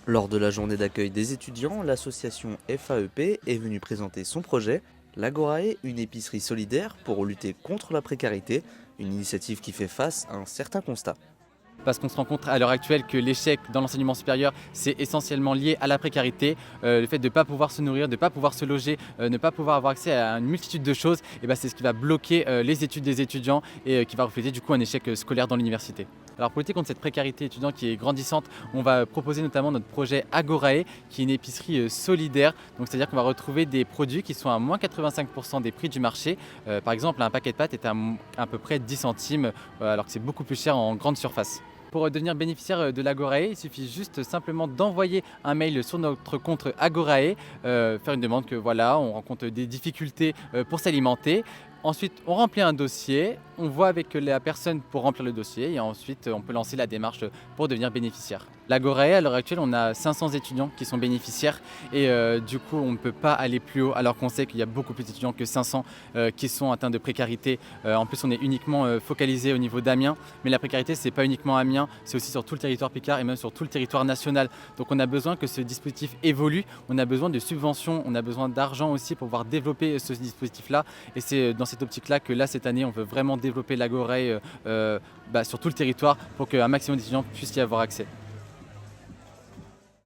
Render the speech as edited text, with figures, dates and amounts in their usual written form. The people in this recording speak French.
Lors de la journée d'accueil des étudiants, l'association FAEP est venue présenter son projet, l'Agorae, une épicerie solidaire pour lutter contre la précarité, une initiative qui fait face à un certain constat. Parce qu'on se rend compte à l'heure actuelle que l'échec dans l'enseignement supérieur, c'est essentiellement lié à la précarité, le fait de ne pas pouvoir se nourrir, de ne pas pouvoir se loger, ne pas pouvoir avoir accès à une multitude de choses, et ben, c'est ce qui va bloquer les études des étudiants et qui va refléter du coup un échec scolaire dans l'université. Alors pour lutter contre cette précarité étudiante qui est grandissante, on va proposer notamment notre projet Agorae, qui est une épicerie solidaire. Donc c'est-à-dire qu'on va retrouver des produits qui sont à moins 85% des prix du marché. Par exemple, un paquet de pâtes est à peu près 10 centimes, alors que c'est beaucoup plus cher en grande surface. Pour devenir bénéficiaire de l'Agorae, il suffit juste simplement d'envoyer un mail sur notre compte Agorae, faire une demande que voilà, on rencontre des difficultés pour s'alimenter. Ensuite, on remplit un dossier, on voit avec la personne pour remplir le dossier et ensuite on peut lancer la démarche pour devenir bénéficiaire. L'Agorae, à l'heure actuelle, on a 500 étudiants qui sont bénéficiaires et du coup, on ne peut pas aller plus haut alors qu'on sait qu'il y a beaucoup plus d'étudiants que 500 qui sont atteints de précarité. En plus, on est uniquement focalisé au niveau d'Amiens, mais la précarité, c'est pas uniquement Amiens, c'est aussi sur tout le territoire picard et même sur tout le territoire national. Donc on a besoin que ce dispositif évolue, on a besoin de subventions, on a besoin d'argent aussi pour pouvoir développer ce dispositif-là. Et c'est dans cette optique-là que là, cette année, on veut vraiment développer l'Agorae sur tout le territoire pour qu'un maximum d'étudiants puissent y avoir accès.